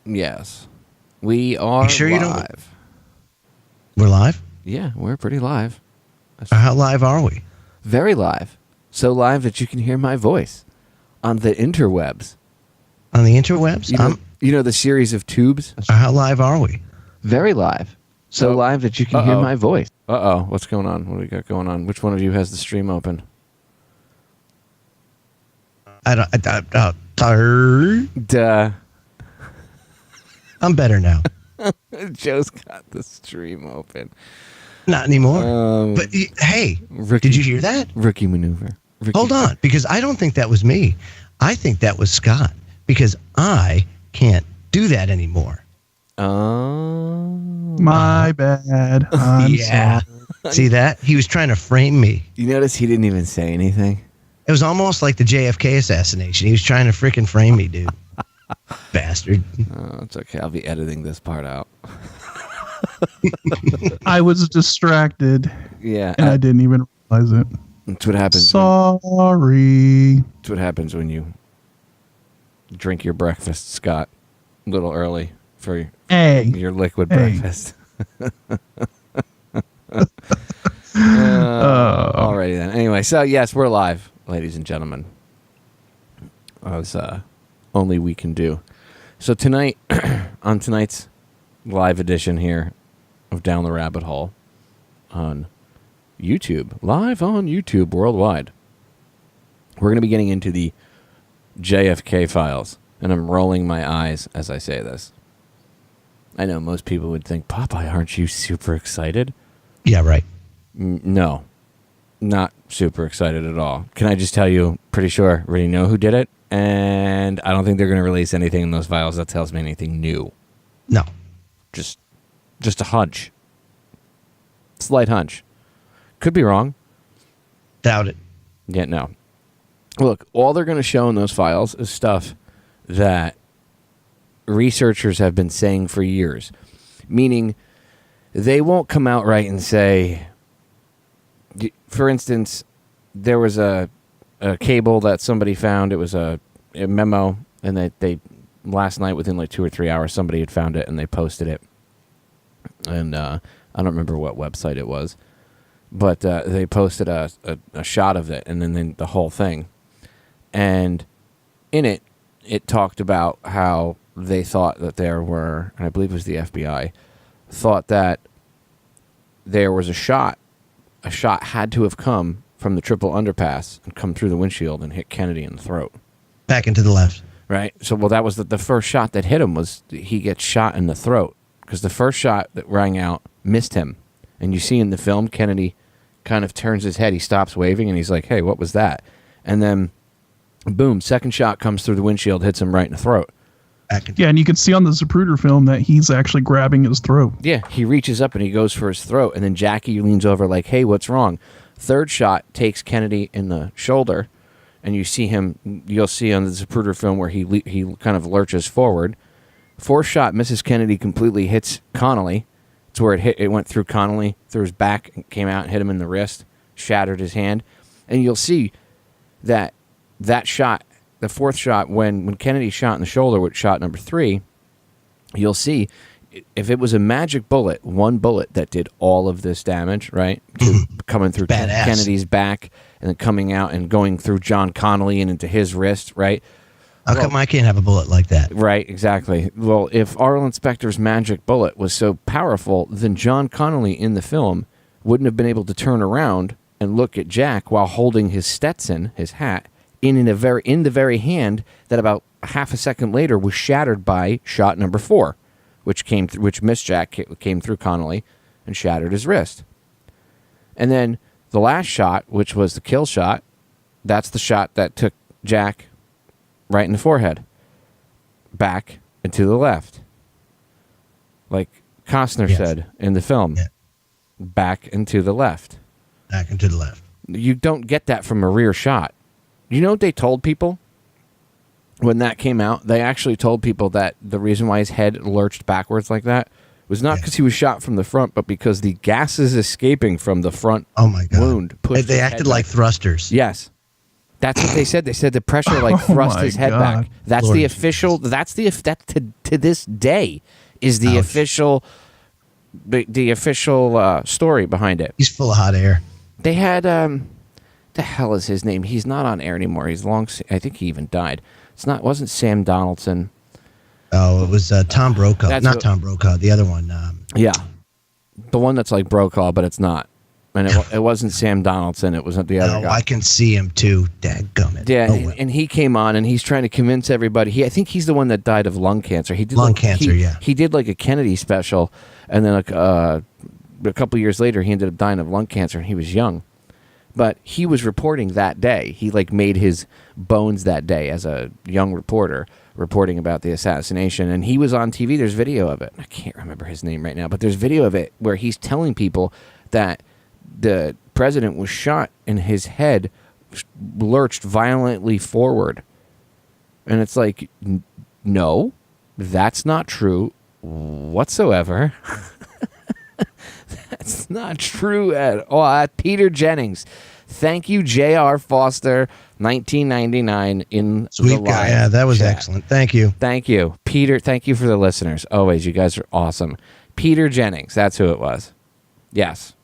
Yes. We are You sure live. you don't? We're live? Yeah, we're pretty live. How live are we? Very live. So live that you can hear my voice on the interwebs. On the interwebs? You know the series of tubes? How live are we? Very live. So live that you can hear my voice. Uh-oh. What's going on? What do we got going on? Which one of you has the stream open? Duh. I'm better now. Joe's got the stream open. Not anymore. But hey, did you hear that? Rookie maneuver. Hold on, because I don't think that was me. I think that was Scott, because I can't do that anymore. Oh. My bad. I'm yeah. sorry. See that? He was trying to frame me. You notice he didn't even say anything? It was almost like the JFK assassination. He was trying to freaking frame me, dude. Bastard. Oh, it's okay. I'll be editing this part out. I was distracted. Yeah. And I didn't even realize it. That's what happens. Sorry. That's what happens when you drink your breakfast, Scott, a little early for your liquid breakfast. Alrighty then. Anyway, so yes, we're live, ladies and gentlemen. As only we can do. So tonight, on tonight's live edition here of Down the Rabbit Hole on YouTube, live on YouTube worldwide, we're going to be getting into the JFK files, and I'm rolling my eyes as I say this. I know most people would think, Popeye, aren't you super excited? Yeah, right. No, not super excited at all. Can I just tell you, pretty sure I already know who did it, and I don't think they're going to release anything in those files that tells me anything new. No. Just a hunch. Slight hunch. Could be wrong. Doubt it. Yeah, no. Look, all they're going to show in those files is stuff that researchers have been saying for years. Meaning, they won't come out right and say, for instance, there was a cable that somebody found. It was a memo, and they last night, within like 2 or 3 hours, somebody had found it, and they posted it. And I don't remember what website it was. But they posted a shot of it, and then the whole thing. And in it, it talked about how they thought that there were, and I believe it was the FBI, thought that there was a shot. A shot had to have come from the triple underpass and come through the windshield and hit Kennedy in the throat. Back into the left. Right? So, well, that was the first shot that hit him was he gets shot in the throat. Because the first shot that rang out missed him. And you see in the film, Kennedy kind of turns his head. He stops waving, and he's like, hey, what was that? And then, boom, second shot comes through the windshield, hits him right in the throat. Yeah, and you can see on the Zapruder film that he's actually grabbing his throat. Yeah, he reaches up and he goes for his throat, and then Jackie leans over like, hey, what's wrong? Third shot takes Kennedy in the shoulder, and you see him, you'll see on the Zapruder film where he kind of lurches forward. Fourth shot misses Kennedy completely, hits Connolly. It's where it went through Connolly, through his back, came out and hit him in the wrist, shattered his hand. And you'll see that shot, the fourth shot, when Kennedy shot in the shoulder with shot number 3, you'll see if it was a magic bullet, one bullet that did all of this damage, right? Coming through Kennedy's back and then coming out and going through John Connolly and into his wrist, right? How come I can't have a bullet like that? Right, exactly. Well, if Arlen Specter's magic bullet was so powerful, then John Connolly in the film wouldn't have been able to turn around and look at Jack while holding his Stetson, his hat, in the very hand that about half a second later was shattered by shot number 4, which missed Jack, came through Connolly and shattered his wrist. And then the last shot, which was the kill shot, that's the shot that took Jack right in the forehead, back and to the left. Like Costner said in the film, back and to the left. Back and to the left. You don't get that from a rear shot. You know what they told people when that came out? They actually told people that the reason why his head lurched backwards like that was not because he was shot from the front, but because the gases escaping from the front wound pushed They acted like thrusters. Yes. That's what they said. They said the pressure like thrust my his head God. back. That's Lord the official. That to this day is the Ouch. official story behind it. He's full of hot air. They had the hell is his name? He's not on air anymore. He's long. I think he even died. Wasn't Sam Donaldson? Oh, it was Tom Brokaw. That's Not what- Tom Brokaw. The other one. Yeah, the one that's like Brokaw, but it's not. And it wasn't Sam Donaldson. It was the other Oh, guy. I can see him too. Dadgummit. Yeah, Oh, well. and he came on and he's trying to convince everybody. I think he's the one that died of lung cancer. He did Lung cancer, yeah. He did like a Kennedy special, and then a couple years later, he ended up dying of lung cancer, and he was young. But he was reporting that day. He like made his bones that day as a young reporter, reporting about the assassination, and he was on TV. There's video of it. I can't remember his name right now, but there's video of it where he's telling people that the president was shot and his head lurched violently forward. And it's like, no, that's not true whatsoever. That's not true at all. Peter Jennings. Thank you, J.R. Foster, 1999 in Sweet the guy. live Yeah, that was chat. excellent. Thank you. Thank you, Peter. Thank you for the listeners. Always, you guys are awesome. Peter Jennings, that's who it was. Yes.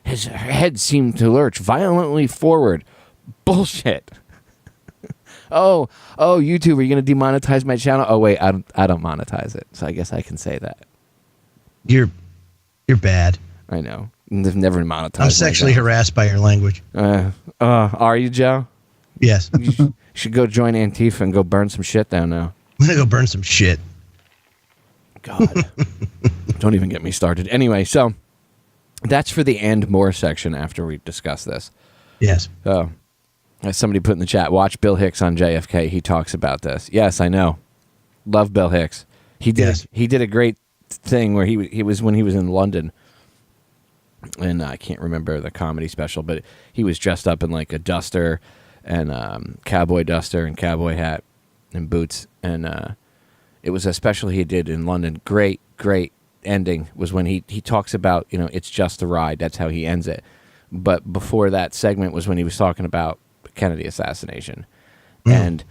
His head seemed to lurch violently forward. Bullshit. Oh, YouTube, are you going to demonetize my channel? Oh, wait, I don't monetize it, so I guess I can say that. You're bad. I know. They've never monetized. I'm sexually harassed by your language. Are you, Joe? Yes. You should go join Antifa and go burn some shit down now. I'm going to go burn some shit. God. Don't even get me started. Anyway, so that's for the and more section after we discuss this. Yes. Oh, as somebody put in the chat, watch Bill Hicks on JFK. He talks about this. Yes, I know. Love Bill Hicks. He did. Yes. He did a great thing where he was when he was in London, and I can't remember the comedy special, but he was dressed up in like a duster and cowboy duster and cowboy hat and boots, and it was a special he did in London. Great ending was when he talks about, it's just a ride. That's how he ends it. But before that segment was when he was talking about the Kennedy assassination. And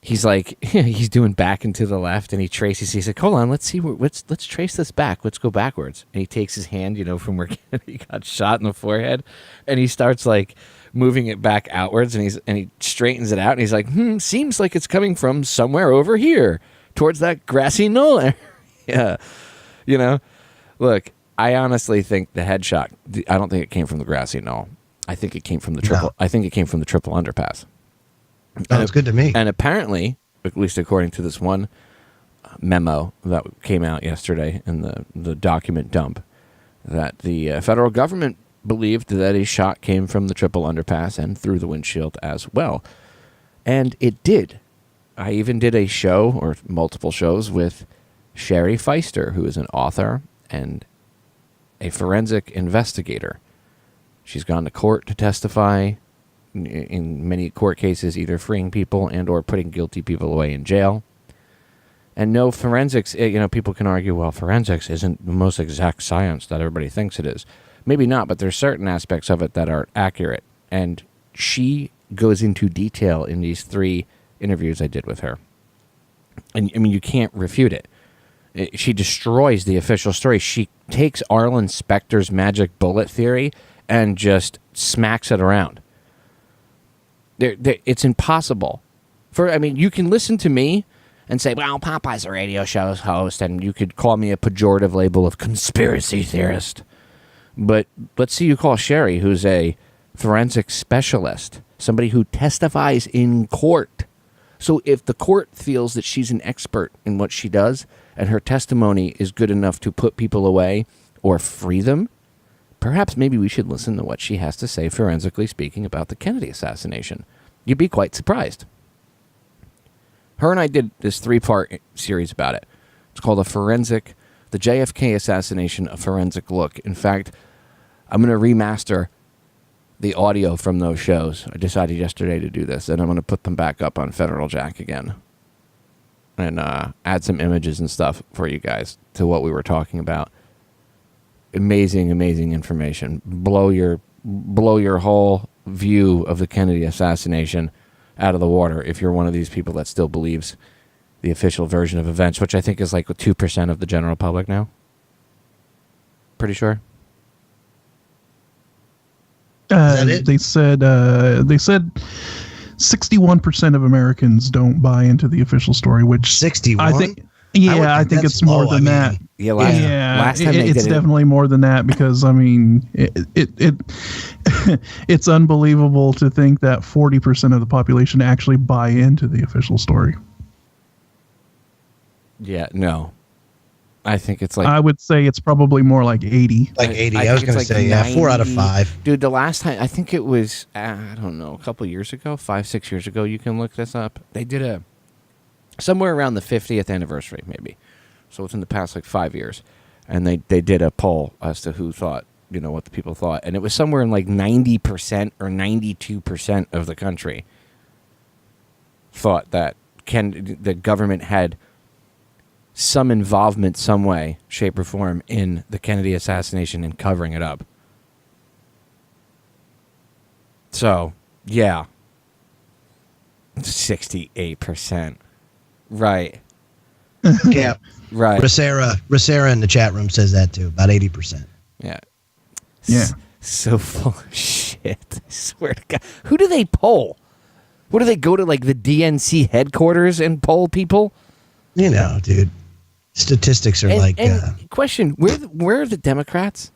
he's like, he's doing back and to the left, and he's like, hold on, let's see, let's trace this back. Let's go backwards. And he takes his hand, from where Kennedy got shot in the forehead, and he starts like moving it back outwards, and he straightens it out, and he's like, seems like it's coming from somewhere over here towards that grassy knoll area. Look, I honestly think the headshot, I don't think it came from the grassy knoll. I think it came from the triple. No. I think it came from the triple underpass. Sounds good to me. And apparently, at least according to this one memo that came out yesterday in the document dump, that the federal government believed that a shot came from the triple underpass and through the windshield as well. And it did. I even did a show, or multiple shows, with Sherry Feister, who is an author and a forensic investigator. She's gone to court to testify in many court cases, either freeing people and or putting guilty people away in jail. And no, forensics, people can argue, well, forensics isn't the most exact science that everybody thinks it is. Maybe not, but there's certain aspects of it that are accurate. And she goes into detail in these 3 interviews I did with her. And, you can't refute it. She destroys the official story. She takes Arlen Specter's magic bullet theory and just smacks it around. It's impossible. You can listen to me and say, well, Popeye's a radio show host, and you could call me a pejorative label of conspiracy theorist. But let's see you call Sherry, who's a forensic specialist, somebody who testifies in court. So if the court feels that she's an expert in what she does and her testimony is good enough to put people away or free them, perhaps maybe we should listen to what she has to say, forensically speaking, about the Kennedy assassination. You'd be quite surprised. Her and I did this 3-part series about it. It's called the JFK assassination, a forensic look. In fact, I'm going to remaster the audio from those shows. I decided yesterday to do this, and I'm going to put them back up on Federal Jack again and add some images and stuff for you guys to what we were talking about. Amazing information. Blow your whole view of the Kennedy assassination out of the water if you're one of these people that still believes the official version of events, which I think is like 2% of the general public now. Pretty sure. that it? They said 61% of Americans don't buy into the official story, which 61? I think. Yeah, I think that's it's more low. than that. Yeah, last time they it's did definitely more than that because I mean, it's unbelievable to think that 40% of the population actually buy into the official story. Yeah, no. I think it's like I would say it's probably more like 80. Like 80. I I was think going to it's say, like 4 out of 90. 5. Dude, the last time, I think it was, I don't know, a couple years ago, 5-6 years ago, you can look this up. They did somewhere around the 50th anniversary, maybe. So within the past, 5 years. And they did a poll as to who thought, what the people thought. And it was somewhere in 90% or 92% of the country thought that the government had some involvement, some way, shape, or form in the Kennedy assassination and covering it up. So, yeah. 68%. Right. Yeah. Right. Rosera in the chat room says that too, about 80%. Yeah. Yeah. So full of shit. I swear to God. Who do they poll? What do they go to, the DNC headquarters and poll people? Dude. Statistics are question, where are the Democrats?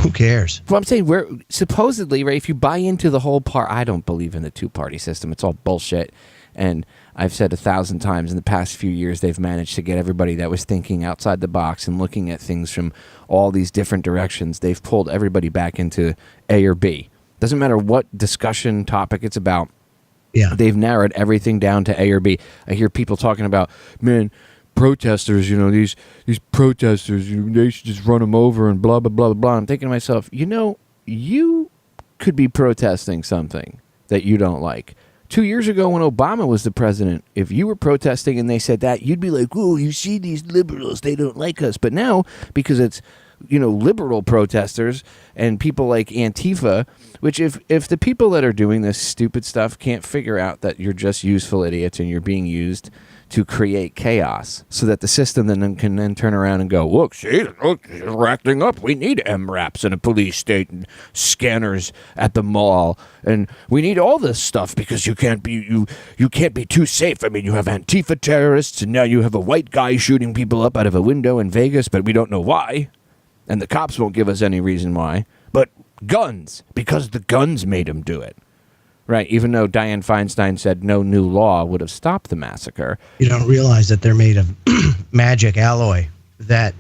Who cares? Well, I'm saying, where supposedly, right, if you buy into the whole I don't believe in the two-party system. It's all bullshit. And I've said 1,000 times in the past few years, they've managed to get everybody that was thinking outside the box and looking at things from all these different directions. They've pulled everybody back into A or B. Doesn't matter what discussion topic it's about. Yeah. They've narrowed everything down to A or B. I hear people talking about, man, protesters, these protesters, they should just run them over and blah, blah, blah, blah, blah. I'm thinking to myself, you could be protesting something that you don't like. 2 years ago when Obama was the president, if you were protesting and they said that, you'd be like, oh, you see these liberals, they don't like us. But now, because it's, liberal protesters and people like Antifa, which if the people that are doing this stupid stuff can't figure out that you're just useful idiots and you're being used to create chaos so that the system then can turn around and go, look, they're acting up. We need MRAPs in a police state and scanners at the mall. And we need all this stuff because you can't be too safe. I mean, you have Antifa terrorists and now you have a white guy shooting people up out of a window in Vegas, but we don't know why. And the cops won't give us any reason why. But guns, because the guns made them do it. Right, even though Dianne Feinstein said no new law would have stopped the massacre. You don't realize that they're made of magic alloy that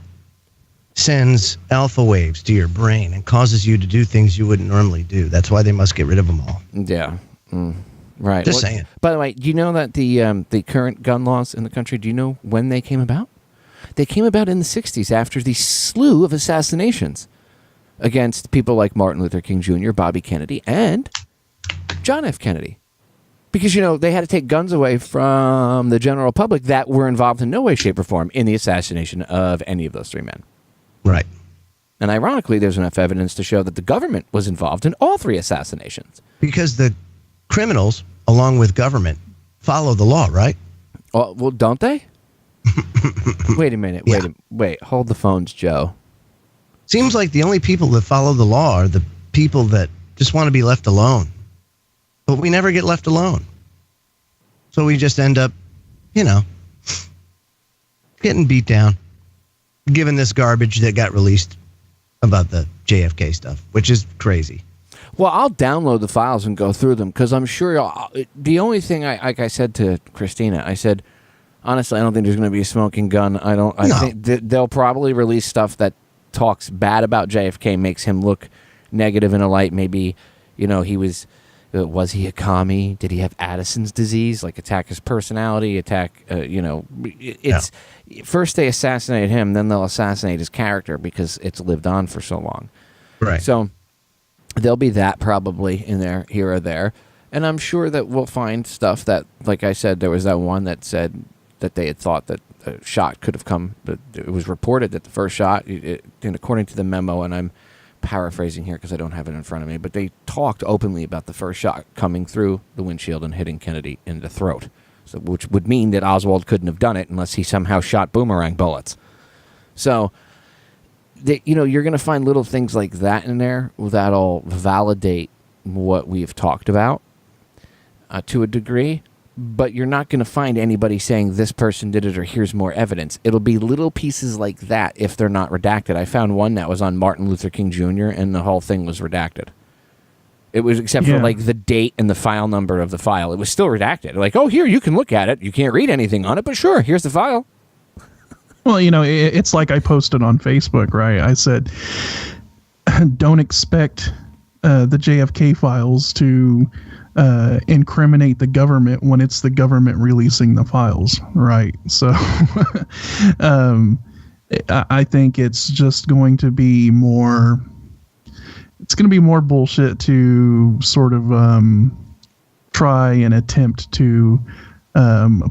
sends alpha waves to your brain and causes you to do things you wouldn't normally do. That's why they must get rid of them all. Yeah, right. Just saying. By the way, do you know that the current gun laws in the country, do you know when they came about? They came about in the 60s after the slew of assassinations against people like Martin Luther King Jr., Bobby Kennedy, and John F. Kennedy. Because, they had to take guns away from the general public that were involved in no way, shape, or form in the assassination of any of those three men. Right. And ironically, there's enough evidence to show that the government was involved in all three assassinations. Because the criminals, along with government, follow the law, right? Oh, well, don't they? Wait a minute. Wait. Hold the phones, Joe. Seems like the only people that follow the law are the people that just want to be left alone. But we never get left alone. So we just end up, getting beat down, given this garbage that got released about the JFK stuff, which is crazy. Well, I'll download the files and go through them because I'm sure the only thing like I said to Christina, I said, honestly, I don't think there's going to be a smoking gun. I think they'll probably release stuff that talks bad about JFK, makes him look negative in a light. Maybe, he was he a commie? Did he have Addison's disease? Attack his personality, first they assassinate him, then they'll assassinate his character because it's lived on for so long. Right. So there'll be that probably in there, here or there. And I'm sure that we'll find stuff that, like I said, there was that one that said that they had thought that a shot could have come. But it was reported that the first shot, and according to the memo, and I'm paraphrasing here because I don't have it in front of me, but they talked openly about the first shot coming through the windshield and hitting Kennedy in the throat, so which would mean that Oswald couldn't have done it unless he somehow shot boomerang bullets. So, you're going to find little things like that in there that'll validate what we've talked about to a degree, but you're not going to find anybody saying this person did it or here's more evidence. It'll be little pieces like that if they're not redacted. I found one that was on Martin Luther King Jr. and the whole thing was redacted. It was except for like the date and the file number of the file. It was still redacted. Like, oh, here, you can look at it. You can't read anything on it, but sure, here's the file. Well, it's like I posted on Facebook, right? I said, don't expect the JFK files to incriminate the government when it's the government releasing the files, right? So I think it's just going to be more... It's going to be more bullshit to sort of try and attempt to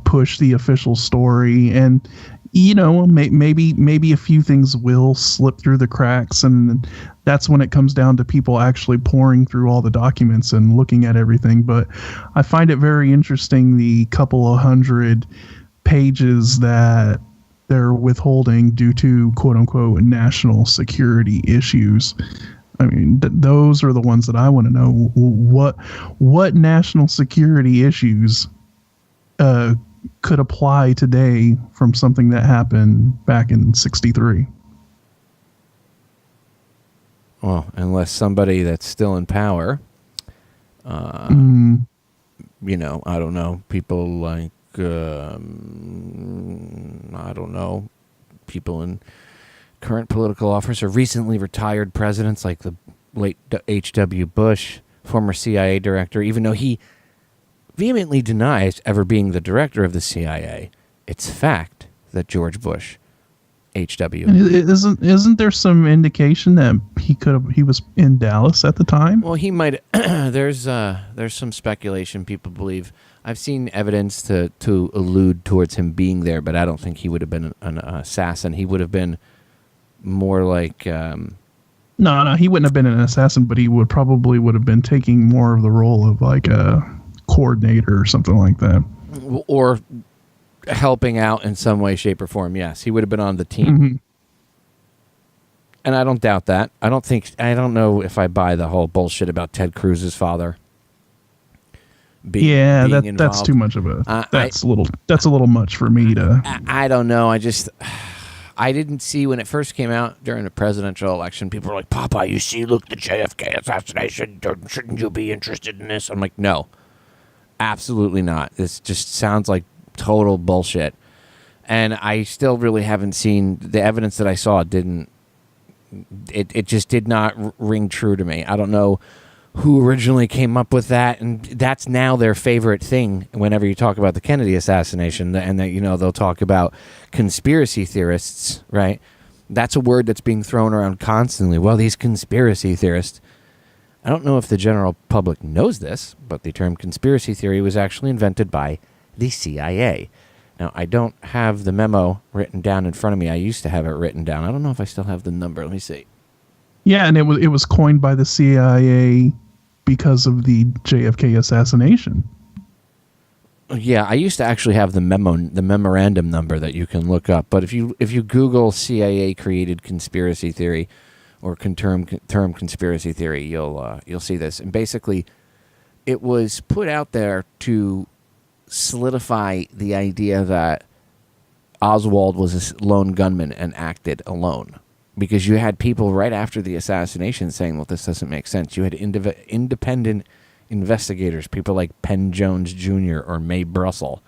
push the official story, and maybe a few things will slip through the cracks, and that's when it comes down to people actually pouring through all the documents and looking at everything. But I find it very interesting the couple of hundred pages that they're withholding due to quote unquote national security issues. I mean, those are the ones that I want to know. What national security issues could apply today from something that happened back in '63? Well, unless somebody that's still in power, I don't know, people like, I don't know, people in current political office or recently retired presidents like the late H.W. Bush, former CIA director, even though he vehemently denies ever being the director of the CIA. It's fact that George Bush, H.W. Isn't there some indication that he was in Dallas at the time? Well, he might. There's some speculation. People believe. I've seen evidence to allude towards him being there, but I don't think he would have been an assassin. He would have been more like. No, he wouldn't have been an assassin, but he would have been taking more of the role of like a coordinator or something like that, or helping out in some way, shape, or form. Yes, he would have been on the team. Mm-hmm. And I don't doubt that. I don't know if I buy the whole bullshit about Ted Cruz's father. Being that's too much of a. That's a little much for me to. I don't know. I didn't see when it first came out during the presidential election. People were like, "Popeye, you see, look, the JFK assassination. Shouldn't you be interested in this?" I'm like, no, absolutely not. This just sounds like total bullshit. And I still really haven't seen the evidence that I saw. It just did not ring true to me. I don't know who originally came up with that, and that's now their favorite thing whenever you talk about the Kennedy assassination, and that they'll talk about conspiracy theorists, right? That's a word that's being thrown around constantly. Well, these conspiracy theorists. I don't know if the general public knows this, but the term conspiracy theory was actually invented by the CIA. Now, I don't have the memo written down in front of me. I used to have it written down. I don't know if I still have the number. Let me see. Yeah, and it was coined by the CIA because of the JFK assassination. Yeah, I used to actually have the memorandum number that you can look up. But if you Google CIA created conspiracy theory or term conspiracy theory, you'll see this. And basically, it was put out there to solidify the idea that Oswald was a lone gunman and acted alone. Because you had people right after the assassination saying, well, this doesn't make sense. You had independent investigators, people like Penn Jones Jr. or Mae Brussel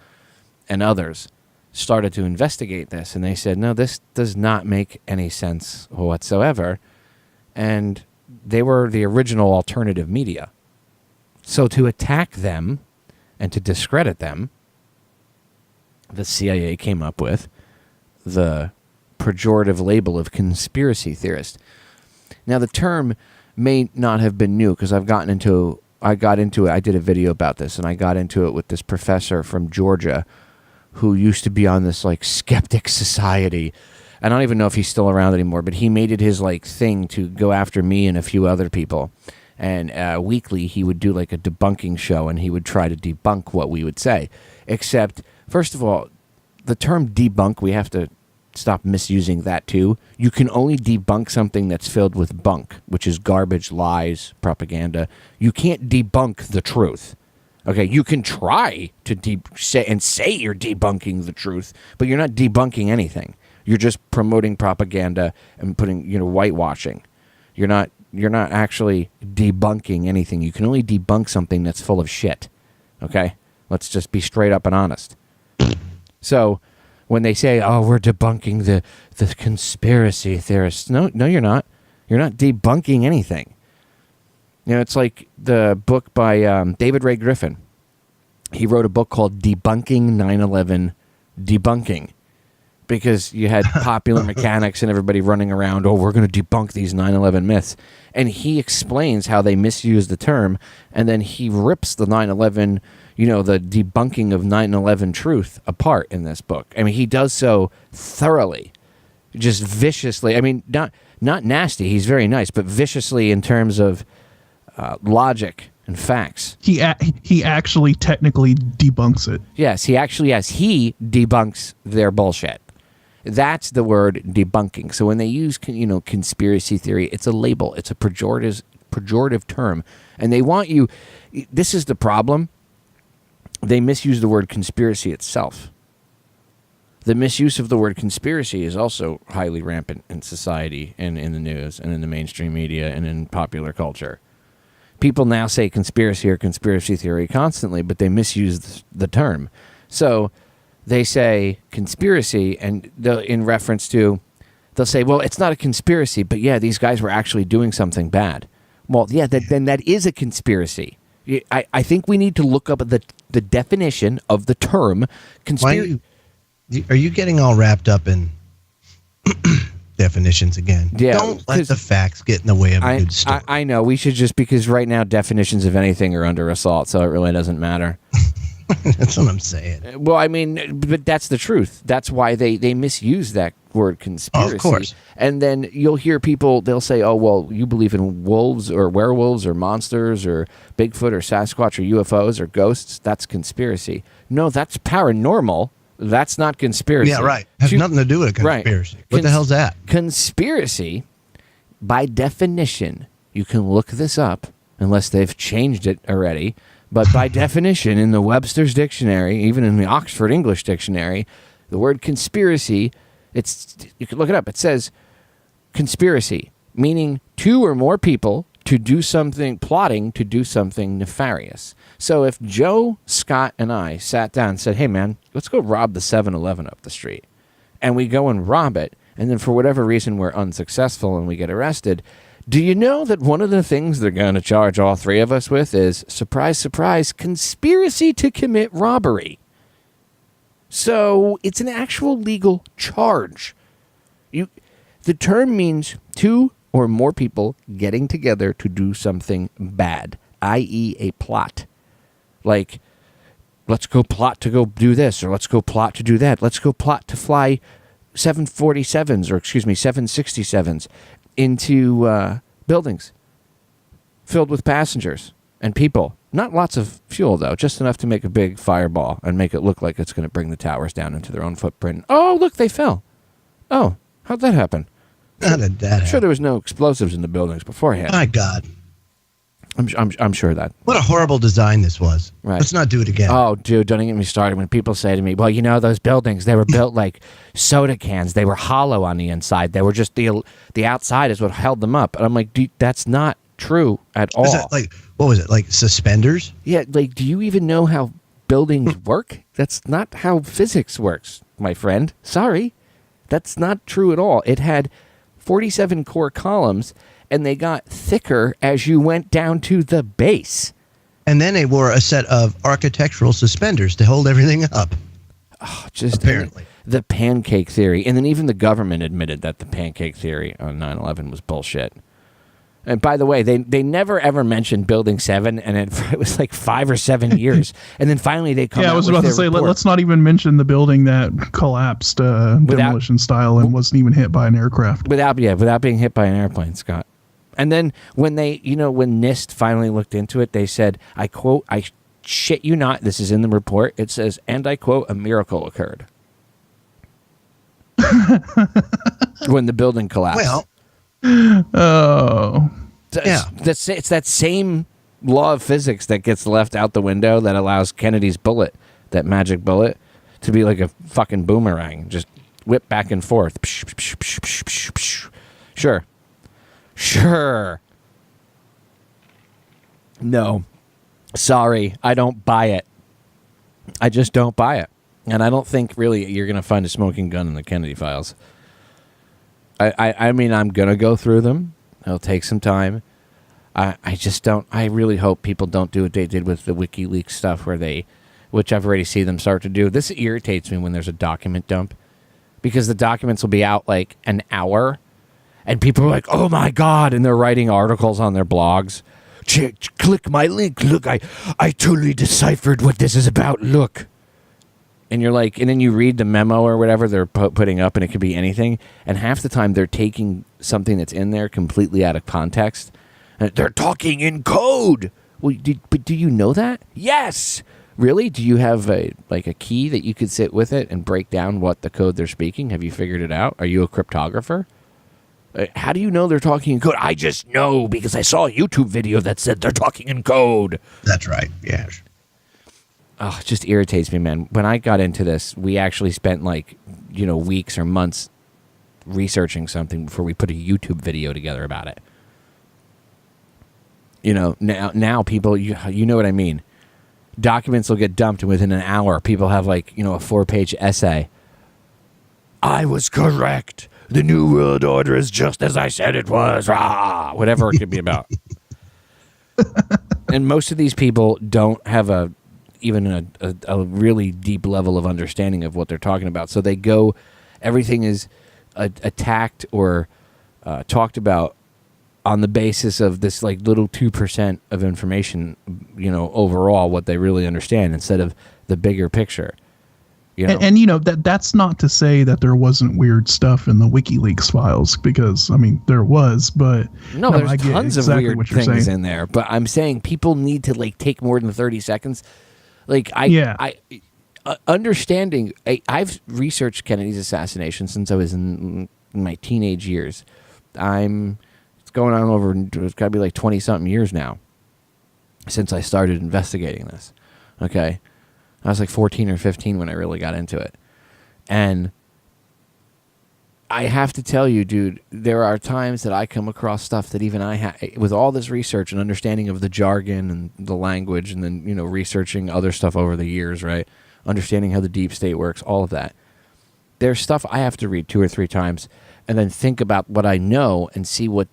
and others started to investigate this. And they said, no, this does not make any sense whatsoever. And they were the original alternative media. So to attack them and to discredit them, the CIA came up with the pejorative label of conspiracy theorist. Now, the term may not have been new because I got into it. I did a video about this, and I got into it with this professor from Georgia who used to be on this like skeptic society, I don't even know if he's still around anymore, but he made it his like thing to go after me and a few other people. And weekly, he would do like a debunking show, and he would try to debunk what we would say. Except, first of all, the term debunk, we have to stop misusing that too. You can only debunk something that's filled with bunk, which is garbage, lies, propaganda. You can't debunk the truth. Okay, you can try to say you're debunking the truth, but you're not debunking anything. You're just promoting propaganda and putting, whitewashing. You're not actually debunking anything. You can only debunk something that's full of shit. Okay? Let's just be straight up and honest. So, when they say, "Oh, we're debunking the conspiracy theorists," no, you're not. You're not debunking anything. It's like the book by David Ray Griffin. He wrote a book called "Debunking 9/11 Debunking," because you had popular mechanics and everybody running around, "Oh, we're going to debunk these 9/11 myths," and he explains how they misuse the term, and then he rips the 9/11. The debunking of 9/11 truth apart in this book. I mean, he does so thoroughly, just viciously. I mean, not nasty. He's very nice, but viciously in terms of logic and facts. He actually technically debunks it. Yes, he debunks their bullshit. That's the word debunking. So when they use, conspiracy theory, it's a label. It's a pejorative term, and they want you. This is the problem. They misuse the word conspiracy itself. The misuse of the word conspiracy is also highly rampant in society and in the news and in the mainstream media and in popular culture. People now say conspiracy or conspiracy theory constantly, but they misuse the term. So they say conspiracy, and in reference to, they'll say, well, it's not a conspiracy, but yeah, these guys were actually doing something bad. Well, yeah, then that is a conspiracy. I think we need to look up the definition of the term conspiracy. Are you getting all wrapped up in definitions again? Yeah, don't let the facts get in the way of a good story. I know. We should just, because right now definitions of anything are under assault, so it really doesn't matter. That's what I'm saying. Well, I mean, but that's the truth. That's why they misuse that word conspiracy. Oh, of course. And then you'll hear people, they'll say, "Oh, well, you believe in wolves or werewolves or monsters or Bigfoot or Sasquatch or UFOs or ghosts. That's conspiracy." No, that's paranormal. That's not conspiracy. Yeah, right. Has nothing to do with a conspiracy. Right. What the hell's that? Conspiracy, by definition, you can look this up, unless they've changed it already, but by definition, in the Webster's Dictionary, even in the Oxford English Dictionary, the word conspiracy, you can look it up. It says conspiracy, meaning two or more people to do something, plotting to do something nefarious. So if Joe, Scott, and I sat down and said, "Hey, man, let's go rob the 7-Eleven up the street," and we go and rob it, and then for whatever reason we're unsuccessful and we get arrested, do you know that one of the things they're going to charge all three of us with is, surprise, surprise, conspiracy to commit robbery? So it's an actual legal charge. The term means two or more people getting together to do something bad, i.e. a plot. Like, let's go plot to go do this, or let's go plot to do that. Let's go plot to fly 767s into buildings filled with passengers and people. Not lots of fuel, though, just enough to make a big fireball and make it look like it's going to bring the towers down into their own footprint. Oh, look, they fell. Oh, how'd that happen? How did that happen? I'm sure there was no explosives in the buildings beforehand. My God. I'm sure that. What a horrible design this was. Right. Let's not do it again. Oh, dude, don't get me started. When people say to me, well, those buildings, they were built like soda cans. They were hollow on the inside. They were just the outside is what held them up. And I'm like, dude, that's not true at all. Was that what was it, like suspenders? Yeah, like, do you even know how buildings work? That's not how physics works, my friend. Sorry. That's not true at all. It had 47 core columns, and they got thicker as you went down to the base. And then they wore a set of architectural suspenders to hold everything up. Oh, just apparently. The pancake theory. And then even the government admitted that the pancake theory on 9/11 was bullshit. And by the way, they never ever mentioned Building 7, and it was like 5 or 7 years. And then finally they come out with their report. Yeah, I was about to say, let's not even mention the building that collapsed demolition style and wasn't even hit by an aircraft. Without being hit by an airplane, Scott. And then when when NIST finally looked into it, they said, I quote, I shit you not, this is in the report, it says, and I quote, a miracle occurred. When the building collapsed. Well, oh, yeah. It's that same law of physics that gets left out the window that allows Kennedy's bullet, that magic bullet, to be like a fucking boomerang, just whip back and forth. Sure. No, sorry, I don't buy it. I just don't buy it, and I don't think really you're gonna find a smoking gun in the Kennedy files. I mean, I'm going to go through them. It'll take some time. I just don't. I really hope people don't do what they did with the WikiLeaks stuff which I've already seen them start to do. This irritates me when there's a document dump because the documents will be out like an hour and people are like, oh my God. And they're writing articles on their blogs. Click my link. Look, I totally deciphered what this is about. Look. And you're like, and then you read the memo or whatever they're putting up, and it could be anything. And half the time, they're taking something that's in there completely out of context. And they're talking in code. Well, but do you know that? Yes. Really? Do you have a key that you could sit with it and break down what the code they're speaking? Have you figured it out? Are you a cryptographer? How do you know they're talking in code? I just know because I saw a YouTube video that said they're talking in code. That's right. Yeah. Oh, it just irritates me, man. When I got into this, we actually spent weeks or months researching something before we put a YouTube video together about it. Now people, you know what I mean. Documents will get dumped, and within an hour, people have a 4-page essay. I was correct. The New World Order is just as I said it was. Rah! Whatever it could be about. And most of these people don't have even a really deep level of understanding of what they're talking about. So they go, everything is attacked or talked about on the basis of this little 2% of information, overall what they really understand instead of the bigger picture. And that's not to say that there wasn't weird stuff in the WikiLeaks files, because there was, but there's tons of weird things in there. But I'm saying people need to take more than 30 seconds. Understanding. I've researched Kennedy's assassination since I was in my teenage years. It's going on over. It's got to be 20-something years now since I started investigating this. Okay. I was 14 or 15 when I really got into it. And I have to tell you, dude, there are times that I come across stuff that even with all this research and understanding of the jargon and the language and then, researching other stuff over the years, right? Understanding how the deep state works, all of that. There's stuff I have to read 2 or 3 times and then think about what I know and see what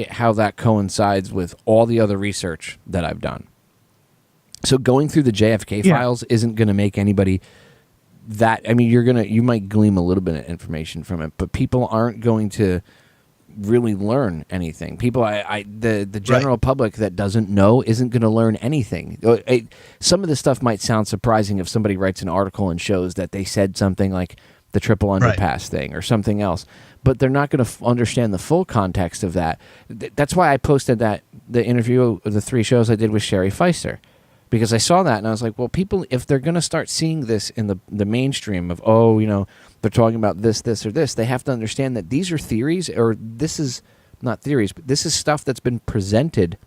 how that coincides with all the other research that I've done. So going through the JFK files isn't going to make anybody you might glean a little bit of information from it, but people aren't going to really learn anything. People, the general public that doesn't know isn't going to learn anything. Some of the stuff might sound surprising if somebody writes an article and shows that they said something like the triple underpass thing or something else, but they're not going to understand the full context of that. That's why I posted the interview of the 3 shows I did with Sherry Feister. Because I saw that and I was like, well, people, if they're going to start seeing this in the mainstream of, they're talking about this, or this, they have to understand that these are theories, or this is not theories, but this is stuff that's been presented,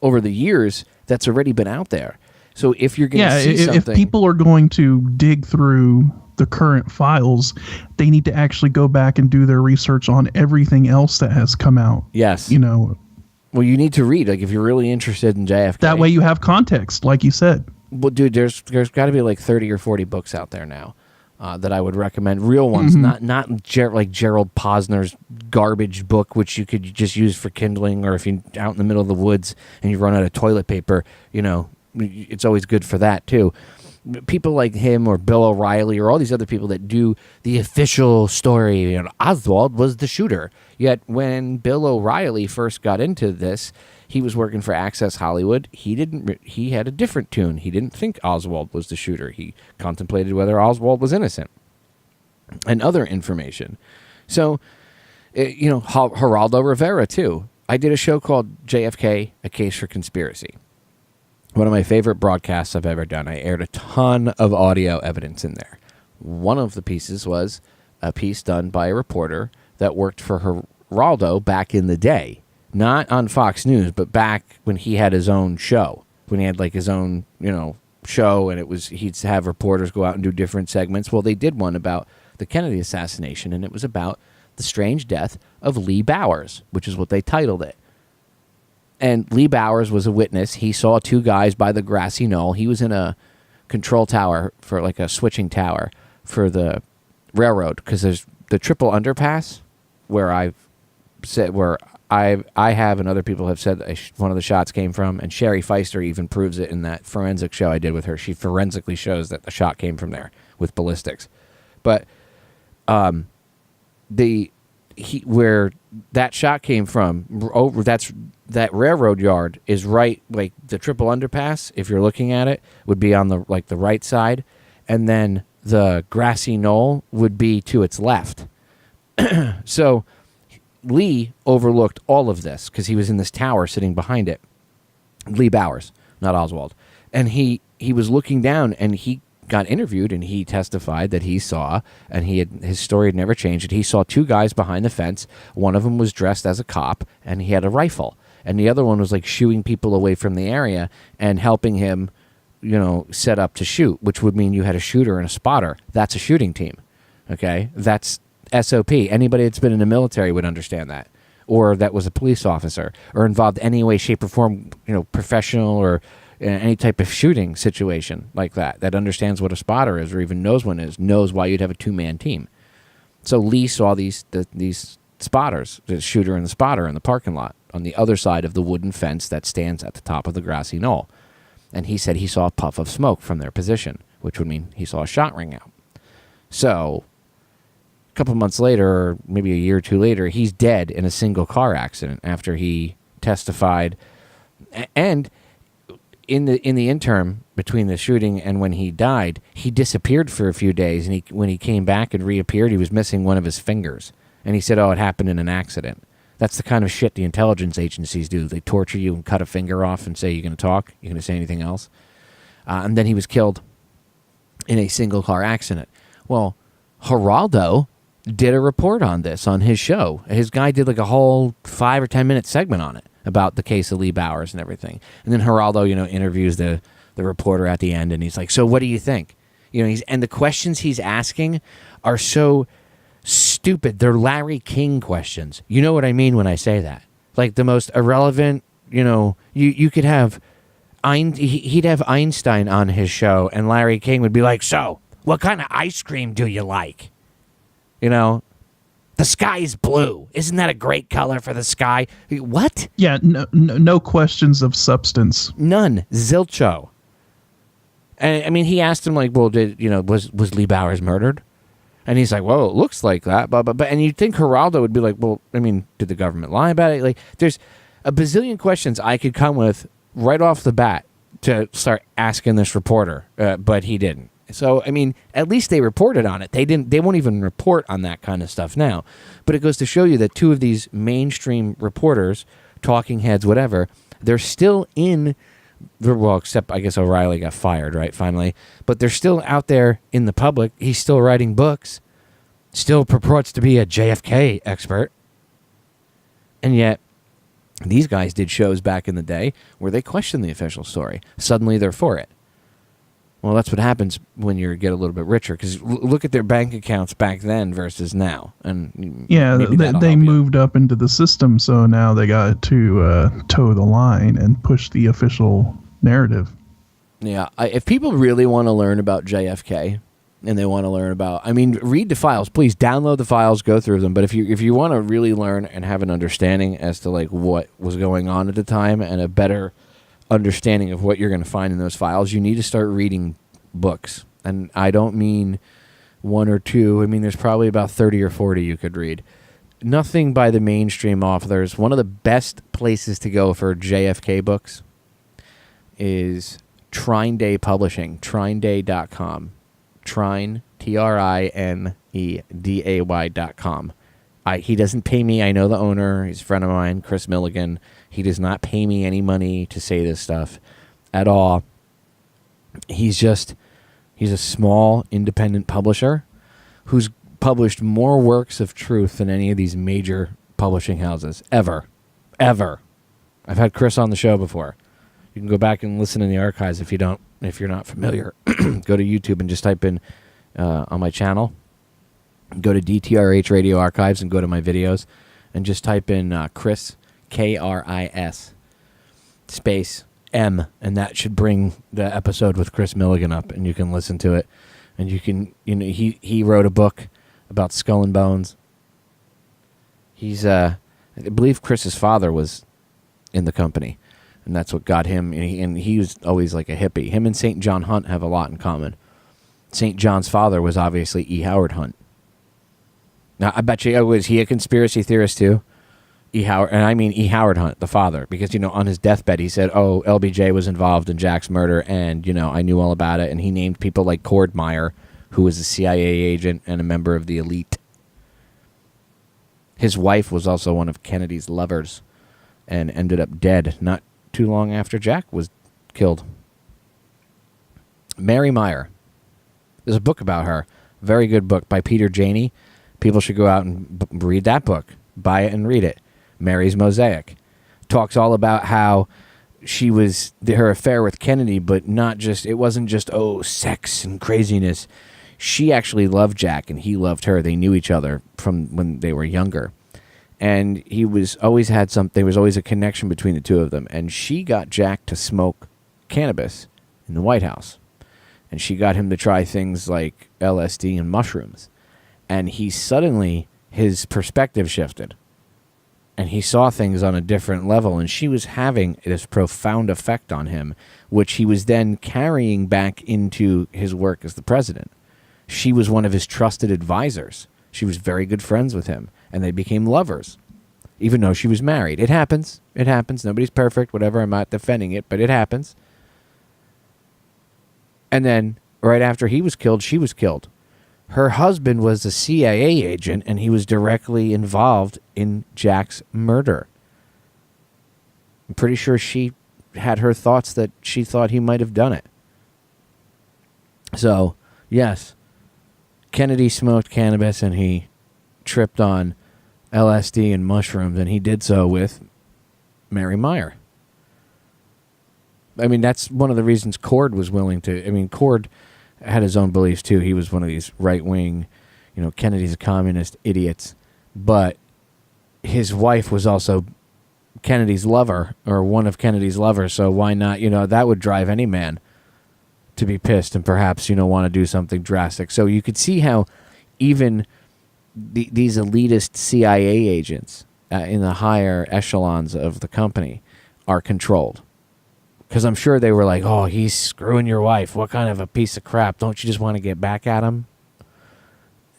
over the years that's already been out there. So if you're going to see something... if people are going to dig through the current files, they need to actually go back and do their research on everything else that has come out. Yes. Well, you need to read, if you're really interested in JFK. That way you have context, like you said. Well, dude, there's got to be 30 or 40 books out there now that I would recommend. Real ones, not Gerald Posner's garbage book, which you could just use for kindling, or if you're out in the middle of the woods and you run out of toilet paper, it's always good for that too. people like him or Bill O'Reilly or all these other people that do the official story, you know, Oswald was the shooter. Yet when Bill O'Reilly first got into this, he was working for Access Hollywood. He had a different tune. He didn't think Oswald was the shooter. He contemplated whether Oswald was innocent and other information. So, you know, Geraldo Rivera, too. I did a show called JFK, A Case for Conspiracy. One of my favorite broadcasts I've ever done. I aired a ton of audio evidence in there. One of the pieces was a piece done by a reporter that worked for Geraldo back in the day. Not on Fox News, but back when he had his own show. When he had like his own, you know, show, and he'd have reporters go out and do different segments. Well, they did one about the Kennedy assassination, and it was about the strange death of Lee Bowers, which is what they titled it. And Lee Bowers was a witness. He saw two guys by the grassy knoll. He was in a control tower for like a switching tower for the railroad, because there's the triple underpass where I have and other people have said that one of the shots came from, and Sherry Feister even proves it in that forensic show I did with her. She forensically shows that the shot came from there with ballistics. But where that shot came from, that railroad yard is right, like the triple underpass, if you're looking at it, would be on the right side, and then the grassy knoll would be to its left. So Lee overlooked all of this because he was in this tower sitting behind it. Lee Bowers, not Oswald. And he was looking down, and he got interviewed, and he testified that he saw, and his story had never changed, that he saw two guys behind the fence. One of them was dressed as a cop, and he had a rifle. And the other one was like shooing people away from the area and helping him, you know, set up to shoot, which would mean you had a shooter and a spotter. That's a shooting team. Okay? That's SOP. Anybody that's been in the military would understand that. Or that was a police officer or involved in any way, shape, or form, you know, professional or any type of shooting situation like that understands what a spotter is or even knows one is, knows why you'd have a two-man team. So Lee saw these spotters, the shooter and the spotter, in the parking lot on the other side of the wooden fence that stands at the top of the grassy knoll. And he said he saw a puff of smoke from their position, which would mean he saw a shot ring out. So a couple months later, or maybe a year or two later, he's dead in a single car accident after he testified. And in the interim between the shooting and when he died, he disappeared for a few days. And when he came back and reappeared, he was missing one of his fingers. And he said, "Oh, it happened in an accident." That's the kind of shit the intelligence agencies do. They torture you and cut a finger off and say, "You're going to talk? You're going to say anything else?" And then he was killed in a single car accident. Well, Geraldo did a report on this on his show. His guy did like a whole 5 or 10 minute segment on it about the case of Lee Bowers and everything. And then Geraldo, you know, interviews the reporter at the end, and he's like, "So what do you think?" You know, and the questions he's asking are so stupid. They're Larry King questions. You know what I mean when I say that? Like the most irrelevant, you know, you could have he'd have Einstein on his show, and Larry King would be like, "So, what kind of ice cream do you like?" You know, "The sky is blue. Isn't that a great color for the sky?" What? Yeah, no questions of substance. None. Zilcho. And I mean, he asked him like, "Well, was Lee Bowers murdered?" And he's like, "Well, it looks like that." But and you'd think Geraldo would be like, "Well, I mean, did the government lie about it?" Like, there's a bazillion questions I could come with right off the bat to start asking this reporter, but he didn't. So, I mean, at least they reported on it. They won't even report on that kind of stuff now. But it goes to show you that two of these mainstream reporters, talking heads, whatever, they're still in the, well, except I guess O'Reilly got fired, right, finally. But they're still out there in the public. He's still writing books, still purports to be a JFK expert. And yet, these guys did shows back in the day where they questioned the official story. Suddenly they're for it. Well, that's what happens when you get a little bit richer, because look at their bank accounts back then versus now. And yeah, they moved up into the system, so now they got to toe the line and push the official narrative. Yeah, if people really want to learn about JFK and they want to learn about, I mean, read the files. Please download the files, go through them. But if you want to really learn and have an understanding as to like what was going on at the time and a better understanding of what you're going to find in those files, you need to start reading books. And I don't mean one or two. I mean, there's probably about 30 or 40 you could read. Nothing by the mainstream authors. One of the best places to go for JFK books is Trine Day Publishing, trineday.com. Trine, TRINEDAY.com. He doesn't pay me. I know the owner. He's a friend of mine, Chris Milligan. He does not pay me any money to say this stuff at all. He's a small independent publisher who's published more works of truth than any of these major publishing houses ever. I've had Chris on the show before. You can go back and listen in the archives if you're not familiar. Go to YouTube and just type in on my channel. Go to DTRH Radio Archives and go to my videos and just type in Chris, K-R-I-S, space M, and that should bring the episode with Chris Milligan up, and you can listen to it. And you can, he wrote a book about Skull and Bones. I believe Chris's father was in the company, and that's what got him. And he was always like a hippie. Him and St. John Hunt have a lot in common. St. John's father was obviously E. Howard Hunt. Now, I bet you, was he a conspiracy theorist too? E. Howard Hunt, the father, because, on his deathbed, he said, LBJ was involved in Jack's murder, and, I knew all about it, and he named people like Cord Meyer, who was a CIA agent and a member of the elite. His wife was also one of Kennedy's lovers and ended up dead not too long after Jack was killed. Mary Meyer. There's a book about her. Very good book by Peter Janey. People should go out and read that book. Buy it and read it. Mary's Mosaic. Talks all about how her affair with Kennedy, but it wasn't just, sex and craziness. She actually loved Jack and he loved her. They knew each other from when they were younger. And there was always a connection between the two of them. And she got Jack to smoke cannabis in the White House. And she got him to try things like LSD and mushrooms. And his perspective shifted. And he saw things on a different level. And she was having this profound effect on him, which he was then carrying back into his work as the president. She was one of his trusted advisors. She was very good friends with him. And they became lovers, even though she was married. It happens. Nobody's perfect, whatever. I'm not defending it, but it happens. And then, right after he was killed, she was killed. Her husband was a CIA agent, and he was directly involved in Jack's murder. I'm pretty sure she had her thoughts that she thought he might have done it. So, yes, Kennedy smoked cannabis, and he tripped on LSD and mushrooms, and he did so with Mary Meyer. I mean, that's one of the reasons Cord was willing to... I mean, Cord had his own beliefs, too. He was one of these right-wing, Kennedy's a communist, idiots. But his wife was also Kennedy's lover, or one of Kennedy's lovers, so why not? That would drive any man to be pissed and perhaps, want to do something drastic. So you could see how even these elitist CIA agents in the higher echelons of the company are controlled. Because I'm sure they were like, he's screwing your wife. What kind of a piece of crap? Don't you just want to get back at him?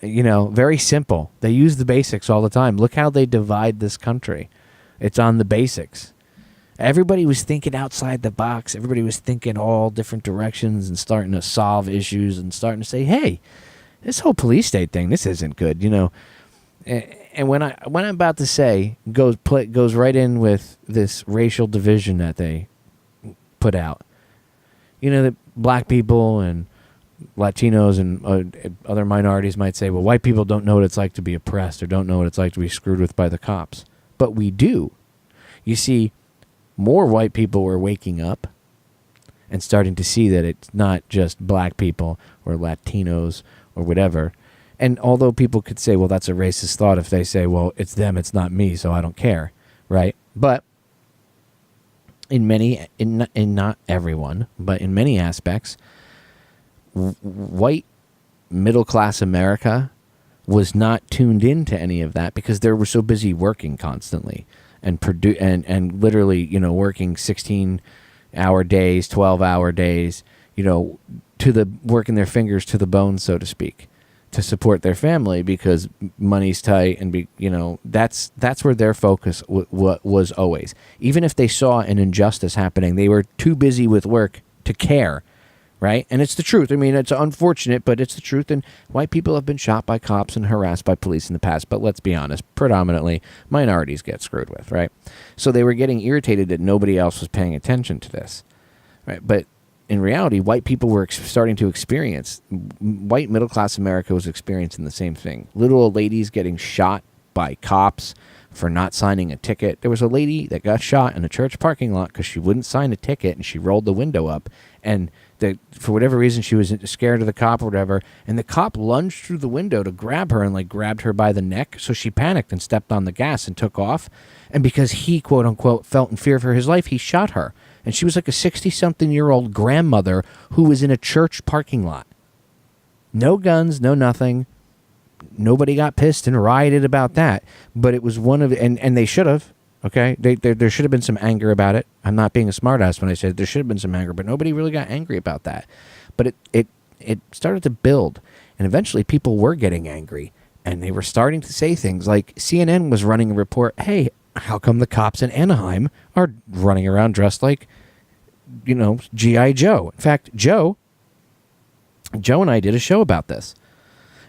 Very simple. They use the basics all the time. Look how they divide this country. It's on the basics. Everybody was thinking outside the box. Everybody was thinking all different directions and starting to solve issues and starting to say, hey, this whole police state thing, this isn't good, And when I'm about to say goes right in with this racial division that they put out. That black people and Latinos and other minorities might say, well, white people don't know what it's like to be oppressed or don't know what it's like to be screwed with by the cops. But we do. You see, more white people were waking up and starting to see that it's not just black people or Latinos or whatever. And although people could say, well, that's a racist thought if they say, well, it's them, it's not me, so I don't care, right? But in not everyone, but in many aspects, white middle-class America was not tuned into any of that because they were so busy working constantly and literally, working 16-hour days, 12-hour days, to working their fingers to the bone, so to speak, to support their family because money's tight and that's where their focus was always. Even if they saw an injustice happening, they were too busy with work to care, right? And it's the truth. I mean, it's unfortunate, but it's the truth. And white people have been shot by cops and harassed by police in the past. But let's be honest, predominantly minorities get screwed with, right? So they were getting irritated that nobody else was paying attention to this, right? But in reality, white people were starting to experience, white middle-class America was experiencing the same thing. Little old ladies getting shot by cops for not signing a ticket. There was a lady that got shot in a church parking lot because she wouldn't sign a ticket, and she rolled the window up, and for whatever reason she was scared of the cop or whatever, and the cop lunged through the window to grab her and grabbed her by the neck, so she panicked and stepped on the gas and took off. And because he, quote unquote, felt in fear for his life, he shot her. And she was like a 60-something-year-old grandmother who was in a church parking lot. No guns, no nothing. Nobody got pissed and rioted about that. But it was one of... And they should have, okay? There should have been some anger about it. I'm not being a smartass when I said there should have been some anger, but nobody really got angry about that. But it started to build. And eventually people were getting angry. And they were starting to say things like CNN was running a report, hey, how come the cops in Anaheim are running around dressed like, G.I. Joe? In fact, Joe and I did a show about this.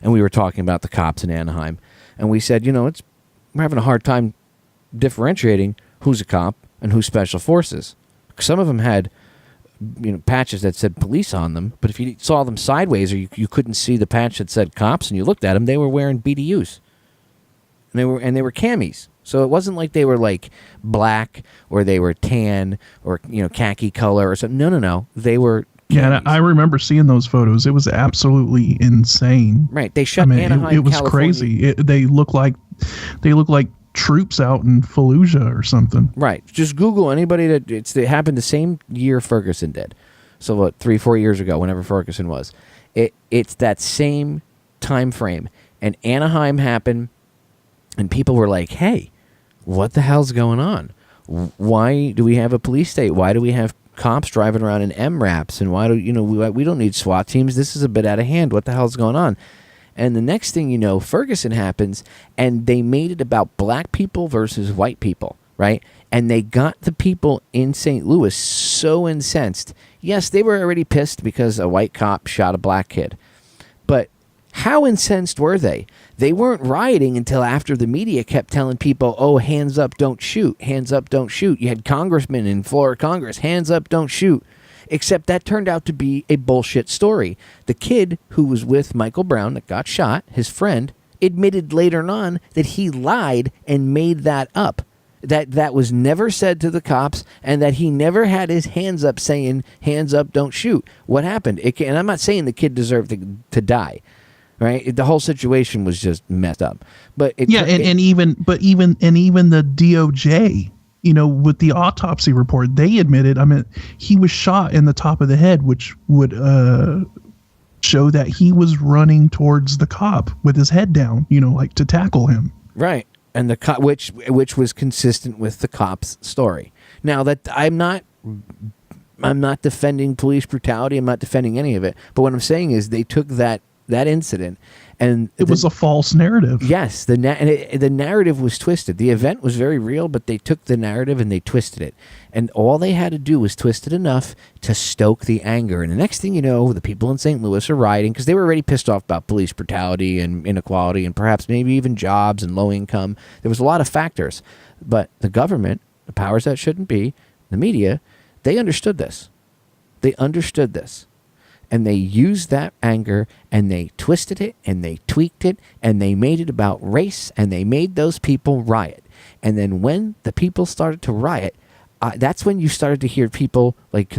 And we were talking about the cops in Anaheim. And we said, we're having a hard time differentiating who's a cop and who's special forces. Some of them had, patches that said police on them. But if you saw them sideways or you couldn't see the patch that said cops and you looked at them, they were wearing BDUs. And they were camis. So it wasn't like they were black or they were tan or khaki color or something. No. They were camis. Yeah, I remember seeing those photos. It was absolutely insane. Right. They shut Anaheim, it was California. Crazy. They look like troops out in Fallujah or something. Right. Just Google anybody it happened the same year Ferguson did. So what, 3-4 years ago, whenever Ferguson was. It's that same time frame. And Anaheim happened and people were like, hey, what the hell's going on? Why do we have a police state? Why do we have cops driving around in MRAPs? And why do we don't need SWAT teams? This is a bit out of hand. What the hell's going on? And the next thing you know, Ferguson happens, and they made it about black people versus white people, right? And they got the people in St. Louis so incensed. Yes, they were already pissed because a white cop shot a black kid. But how incensed were they? They weren't rioting until after the media kept telling people, oh, hands up, don't shoot. Hands up, don't shoot. You had congressmen in Florida Congress, hands up, don't shoot. Except that turned out to be a bullshit story. The kid who was with Michael Brown that got shot, his friend, admitted later on that he lied and made that up. That was never said to the cops, and that he never had his hands up saying, hands up, don't shoot. What happened? And I'm not saying the kid deserved to die. Right, the whole situation was just messed up. But even the DOJ, with the autopsy report, they admitted. He was shot in the top of the head, which would show that he was running towards the cop with his head down, to tackle him. Right, and the cop, which was consistent with the cop's story. Now that I'm not defending police brutality. I'm not defending any of it. But what I'm saying is they took that incident and it was a false narrative. Yes, the narrative was twisted. The event was very real, but they took the narrative and they twisted it, and all they had to do was twist it enough to stoke the anger. And the next thing you know, the people in St. Louis are rioting because they were already pissed off about police brutality and inequality and perhaps maybe even jobs and low income. There was a lot of factors, but the government, the powers that shouldn't be, the media, they understood this. And they used that anger and they twisted it and they tweaked it and they made it about race and they made those people riot. And then when the people started to riot, that's when you started to hear people like